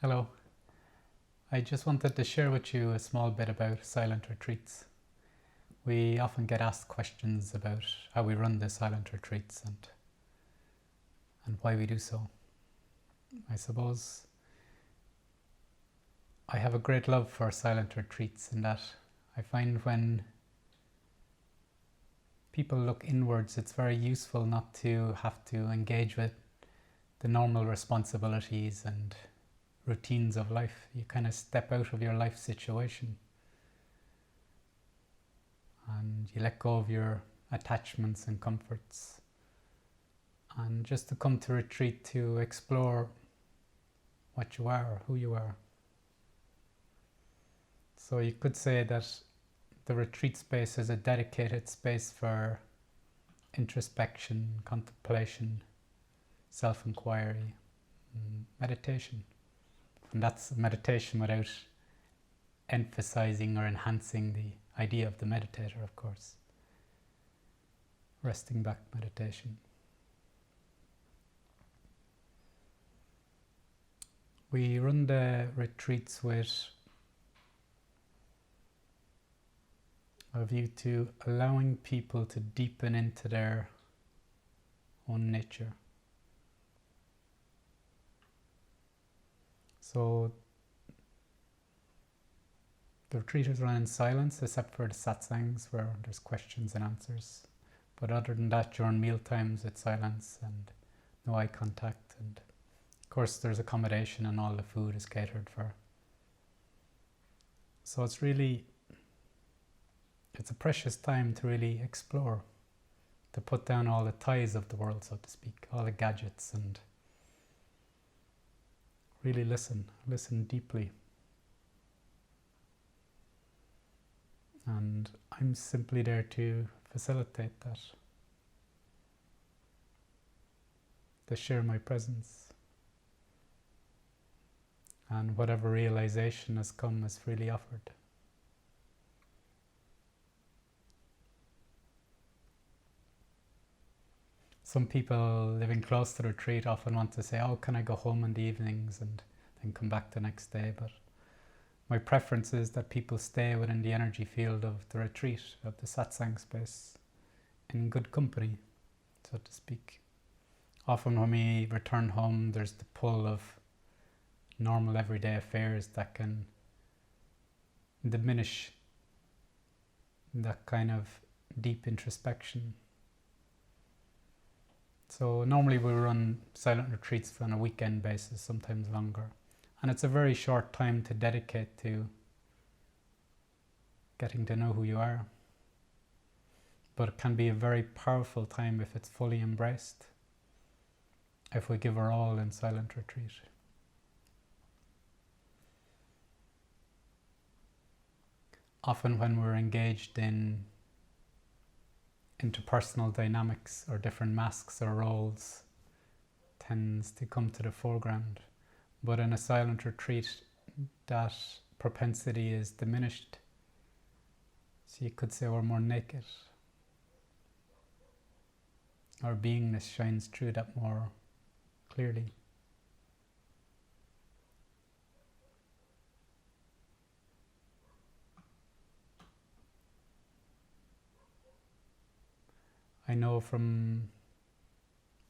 Hello. I just wanted to share with you a small bit about silent retreats. We often get asked questions about how we run the silent retreats and why we do so. I suppose I have a great love for silent retreats in that I find when people look inwards, it's very useful not to have to engage with the normal responsibilities and routines of life. You kind of step out of your life situation and you let go of your attachments and comforts, and just to come to retreat to explore what you are, who you are. So you could say that the retreat space is a dedicated space for introspection, contemplation, self-inquiry, meditation. And that's meditation without emphasizing or enhancing the idea of the meditator, of course. Resting back meditation. We run the retreats with a view to allowing people to deepen into their own nature. So the retreat is run in silence, except for the satsangs where there's questions and answers. But other than that, during meal times, it's silence and no eye contact. And of course, there's accommodation and all the food is catered for. So it's a precious time to really explore, to put down all the ties of the world, so to speak, all the gadgets, and really listen deeply. And I'm simply there to facilitate that, to share my presence. And whatever realization has come is freely offered. Some people living close to the retreat often want to say, oh, can I go home in the evenings and then come back the next day? But my preference is that people stay within the energy field of the retreat, of the satsang space, in good company, so to speak. Often when we return home, there's the pull of normal everyday affairs that can diminish that kind of deep introspection. So normally we run silent retreats on a weekend basis, sometimes longer. And it's a very short time to dedicate to getting to know who you are. But it can be a very powerful time if it's fully embraced, if we give our all in silent retreat. Often when we're engaged in interpersonal dynamics or different masks or roles, tends to come to the foreground. But in a silent retreat, that propensity is diminished. So you could say we're more naked. Our beingness shines through that more clearly. I know from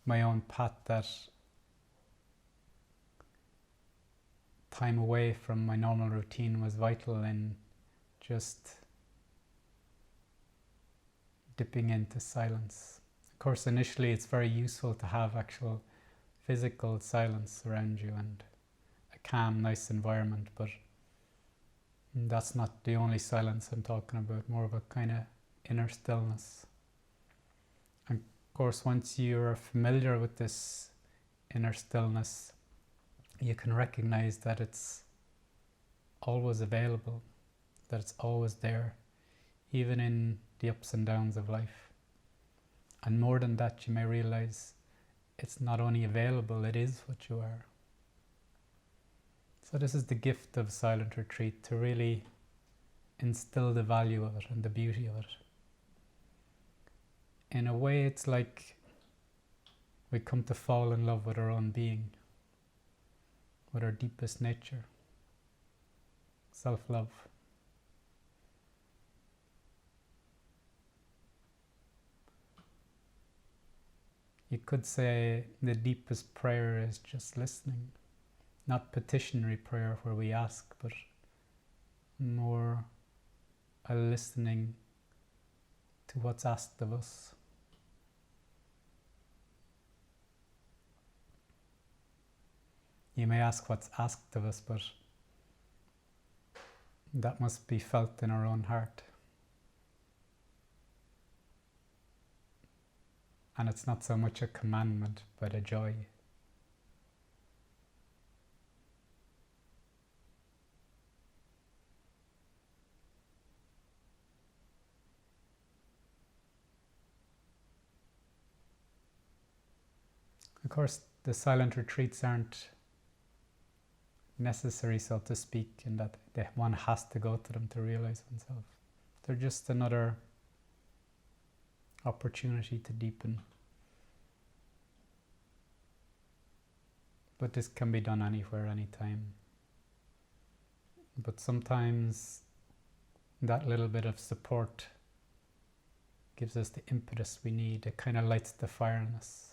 my own path that time away from my normal routine was vital in just dipping into silence. Of course, initially it's very useful to have actual physical silence around you and a calm, nice environment, but that's not the only silence I'm talking about, more of a kind of inner stillness. And of course, once you're familiar with this inner stillness, you can recognize that it's always available, that it's always there, even in the ups and downs of life. And more than that, you may realize it's not only available, it is what you are. So this is the gift of silent retreat, to really instill the value of it and the beauty of it. In a way, it's like we come to fall in love with our own being. with our deepest nature, self-love. You could say the deepest prayer is just listening. Not petitionary prayer where we ask, but more a listening to what's asked of us. You may ask what's asked of us, but that must be felt in our own heart. And it's not so much a commandment, but a joy. Of course, the silent retreats aren't necessary, so to speak, in that one has to go to them to realize oneself. They're just another opportunity to deepen. But this can be done anywhere, anytime. But sometimes that little bit of support gives us the impetus we need. It kind of lights the fire in us.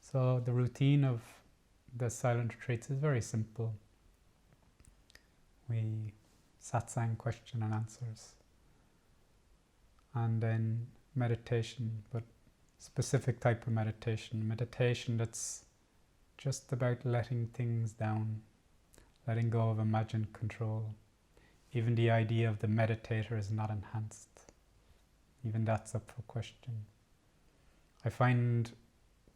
So the routine of the silent retreats is very simple. We satsang, question and answers, and then meditation, but specific type of meditation that's just about letting things down, letting go of imagined control. Even the idea of the meditator is not enhanced. Even that's up for question. I find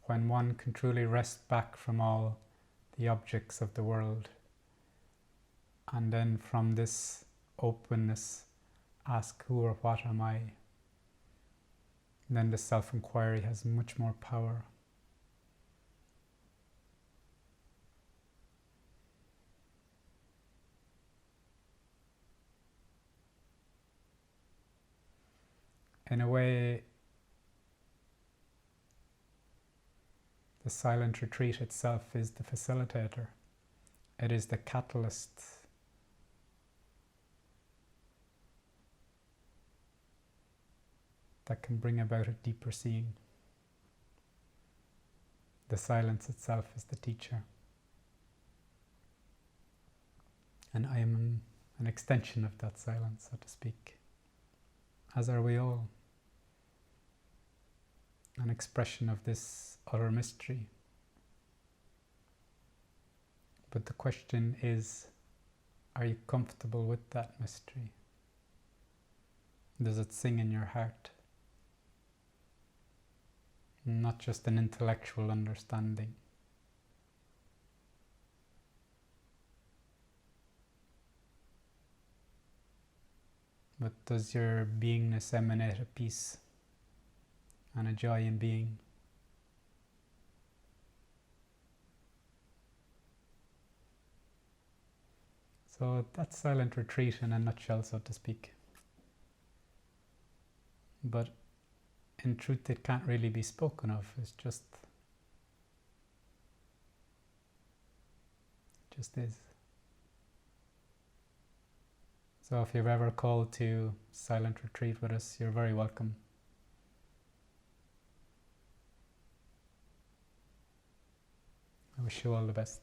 when one can truly rest back from all the objects of the world, and then from this openness ask who or what am I, then the self-inquiry has much more power. In a way, the silent retreat itself is the facilitator. It is the catalyst. That can bring about a deeper seeing. The silence itself is the teacher. And I am an extension of that silence, so to speak. As are we all. An expression of this utter mystery. But the question is, are you comfortable with that mystery? Does it sing in your heart? Not just an intellectual understanding. But does your beingness emanate a peace and a joy in being? So that's silent retreat in a nutshell, so to speak. But in truth, it can't really be spoken of. It's just is. So if you've ever called to silent retreat with us, you're very welcome. I wish you all the best.